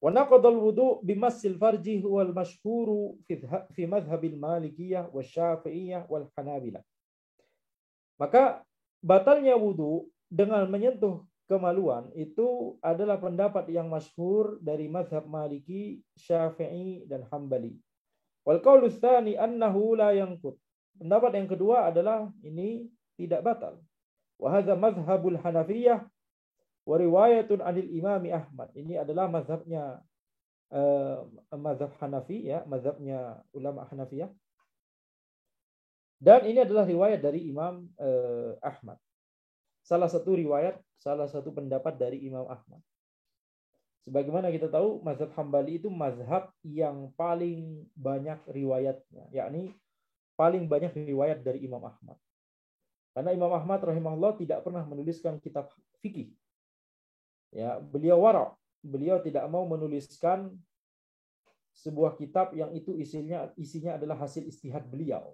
Wa naqadal wudu bimassil farji wal masyhuru fi madhhabil Malikiyah wasyafi'iyah wal Hanabilah. Maka batalnya wudu dengan menyentuh kemaluan itu adalah pendapat yang masyhur dari mazhab Maliki, Syafi'i dan Hambali. Wal qaulu tsani annahu la yanqut. Pendapat yang kedua adalah ini tidak batal. Wa hadza mazhabul Hanafiyah wa riwayatun 'anil Imam Ahmad. Ini adalah mazhabnya mazhab Hanafi ya, mazhabnya ulama Hanafiyah. Dan ini adalah riwayat dari Imam Ahmad. Salah satu riwayat, salah satu pendapat dari Imam Ahmad. Sebagaimana kita tahu, mazhab Hambali itu mazhab yang paling banyak riwayatnya, yakni paling banyak riwayat dari Imam Ahmad. Karena Imam Ahmad rahimahullah tidak pernah menuliskan kitab fikih. Ya, beliau wara', beliau tidak mau menuliskan sebuah kitab yang itu isinya adalah hasil ijtihad beliau.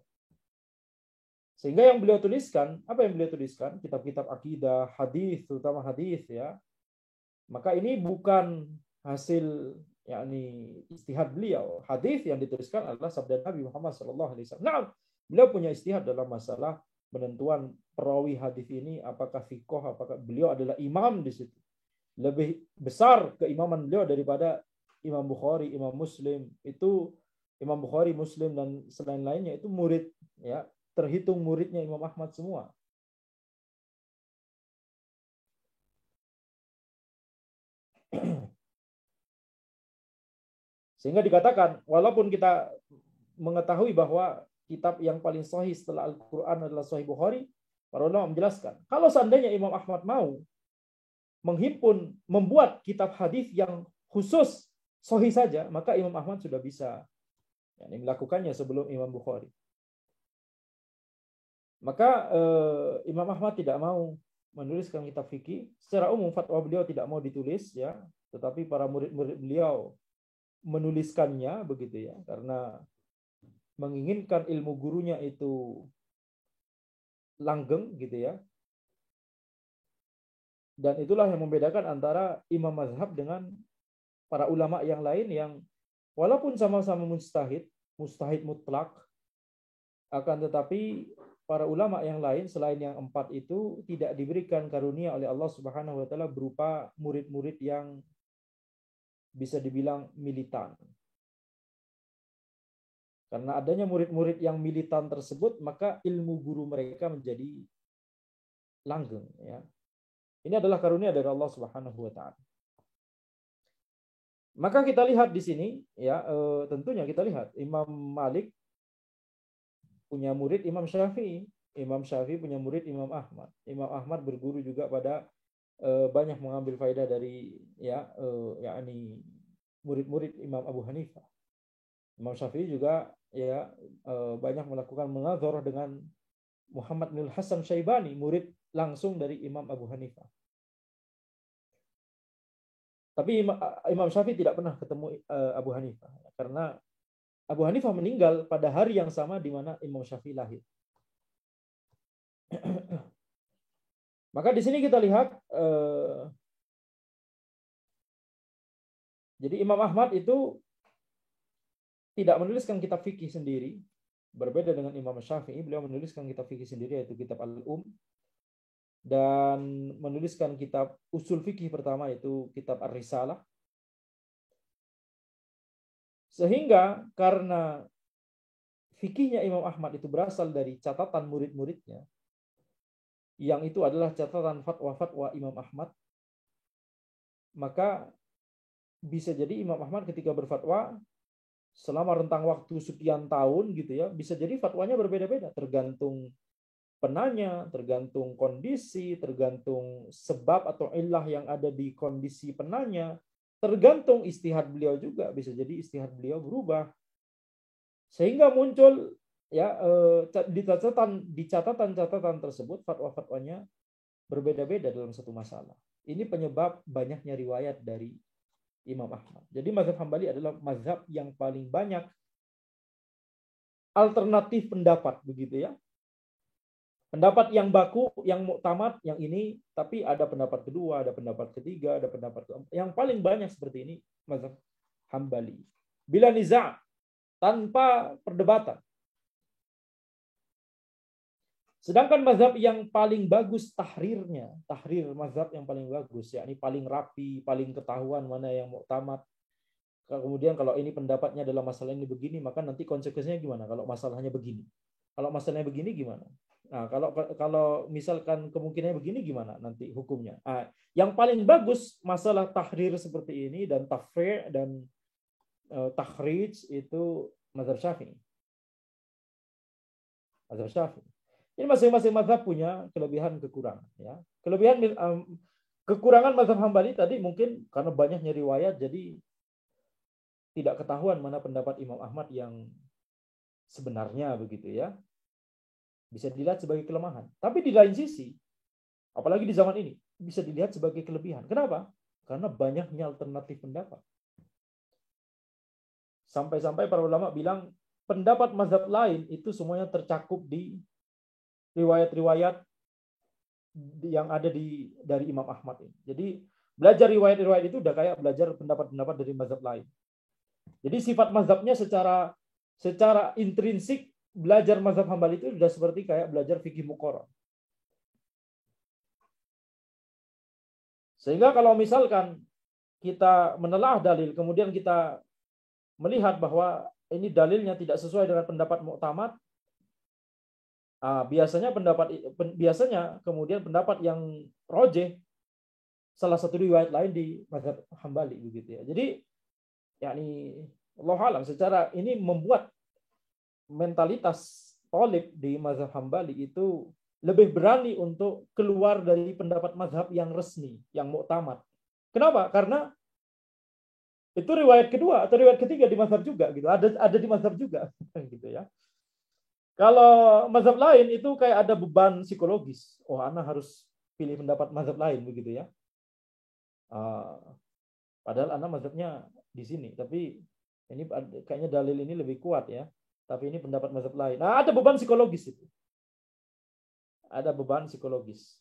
Sehingga yang beliau tuliskan, apa yang beliau tuliskan? Kitab-kitab akidah, hadis, terutama hadis ya. Maka ini bukan hasil yakni ijtihad beliau. Hadis yang dituliskan adalah sabda Nabi Muhammad SAW. Nah, beliau punya ijtihad dalam masalah penentuan perawi hadis ini, apakah fiqh, apakah beliau adalah imam di situ. Lebih besar keimaman beliau daripada Imam Bukhari, Imam Muslim. Itu Imam Bukhari, Muslim dan selain lainnya itu murid ya. Terhitung muridnya Imam Ahmad semua. Sehingga dikatakan, walaupun kita mengetahui bahwa kitab yang paling sahih setelah Al-Quran adalah Sahih Bukhari, para ulama menjelaskan, kalau seandainya Imam Ahmad mau menghimpun, membuat kitab hadis yang khusus sahih saja, maka Imam Ahmad sudah bisa melakukannya sebelum Imam Bukhari. Maka Imam Ahmad tidak mau menuliskan kitab fikih. Secara umum fatwa beliau tidak mau ditulis ya, tetapi para murid-murid beliau menuliskannya begitu ya, karena menginginkan ilmu gurunya itu langgeng gitu ya. Dan itulah yang membedakan antara imam mazhab dengan para ulama yang lain yang walaupun sama-sama mujtahid mutlak, akan tetapi para ulama yang lain selain yang 4 itu tidak diberikan karunia oleh Allah Subhanahu wa taala berupa murid-murid yang bisa dibilang militan. Karena adanya murid-murid yang militan tersebut, maka ilmu guru mereka menjadi langgeng ya. Ini adalah karunia dari Allah Subhanahu wa taala. Maka kita lihat di sini ya, tentunya kita lihat Imam Malik punya murid Imam Syafi'i. Imam Syafi'i punya murid Imam Ahmad. Imam Ahmad berguru juga pada banyak mengambil faedah dari yakni murid-murid Imam Abu Hanifah. Imam Syafi'i juga ya banyak melakukan munazarah dengan Muhammad bin Hasan Syaibani, murid langsung dari Imam Abu Hanifah. Tapi Imam Syafi'i tidak pernah ketemu Abu Hanifah karena Abu Hanifah meninggal pada hari yang sama di mana Imam Syafi'i lahir. Maka di sini kita lihat, jadi Imam Ahmad itu tidak menuliskan kitab fikih sendiri, berbeda dengan Imam Syafi'i. Beliau menuliskan kitab fikih sendiri, yaitu kitab Al-Um, dan menuliskan kitab usul fikih pertama, yaitu kitab Ar-Risalah. Sehingga karena fikihnya Imam Ahmad itu berasal dari catatan murid-muridnya, yang itu adalah catatan fatwa-fatwa Imam Ahmad, maka bisa jadi Imam Ahmad ketika berfatwa selama rentang waktu sekian tahun gitu ya, bisa jadi fatwanya berbeda-beda, tergantung penanya, tergantung kondisi, tergantung sebab atau illah yang ada di kondisi penanya, tergantung istihad beliau juga, bisa jadi istihad beliau berubah. Sehingga muncul ya di catatan tersebut fatwa-fatwanya berbeda-beda dalam satu masalah. Ini penyebab banyaknya riwayat dari Imam Ahmad. Jadi mazhab Hambali adalah mazhab yang paling banyak alternatif pendapat begitu ya. Pendapat yang baku, yang muktamad, yang ini, tapi ada pendapat kedua, ada pendapat ketiga, ada pendapat keempat. Yang paling banyak seperti ini mazhab Hambali. Bila niza', tanpa perdebatan. Sedangkan mazhab yang paling bagus tahrir mazhab yang paling bagus, yakni paling rapi, paling ketahuan mana yang muktamad. Kemudian kalau ini pendapatnya dalam masalah ini begini, maka nanti konsekuensinya gimana kalau masalahnya begini? Kalau masalahnya begini gimana? Nah, kalau misalkan kemungkinannya begini gimana nanti hukumnya? Nah, yang paling bagus masalah tahrir seperti ini dan tafri' dan takhrij itu mazhab Syafi'i. Mazhab Syafi'i. Ini masing-masing mazhab punya kelebihan kekurangan, ya. Kekurangan mazhab Hambali tadi mungkin karena banyaknya riwayat jadi tidak ketahuan mana pendapat Imam Ahmad yang sebenarnya begitu ya. Bisa dilihat sebagai kelemahan. Tapi di lain sisi, apalagi di zaman ini, bisa dilihat sebagai kelebihan. Kenapa? Karena banyaknya alternatif pendapat. Sampai-sampai para ulama bilang pendapat mazhab lain itu semuanya tercakup di riwayat-riwayat yang ada dari Imam Ahmad ini. Jadi belajar riwayat-riwayat itu udah kayak belajar pendapat-pendapat dari mazhab lain. Jadi sifat mazhabnya secara intrinsik belajar mazhab Hambali itu sudah seperti kayak belajar fikih muqarrar. Sehingga kalau misalkan kita menelaah dalil, kemudian kita melihat bahwa ini dalilnya tidak sesuai dengan pendapat muktamad, biasanya kemudian pendapat yang rojeh salah satu riwayat lain di mazhab Hambali begitu ya. Jadi yakni Allah alam secara ini membuat mentalitas thalib di mazhab Hambali itu lebih berani untuk keluar dari pendapat mazhab yang resmi, yang muktamad. Kenapa? Karena itu riwayat kedua atau riwayat ketiga di mazhab juga gitu. Ada di mazhab juga gitu ya. Kalau mazhab lain itu kayak ada beban psikologis. Oh, ana harus pilih pendapat mazhab lain begitu ya. Padahal ana mazhabnya di sini, tapi ini kayaknya dalil ini lebih kuat ya. Tapi ini pendapat mazhab lain. Nah, ada beban psikologis itu. Ada beban psikologis.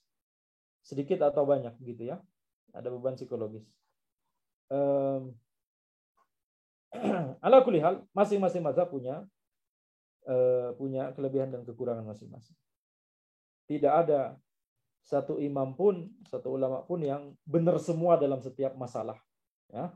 Sedikit atau banyak gitu ya. Ada beban psikologis. Ala kulli hal, masing-masing mazhab punya kelebihan dan kekurangan masing-masing. Tidak ada satu imam pun, satu ulama pun yang benar semua dalam setiap masalah. Ya.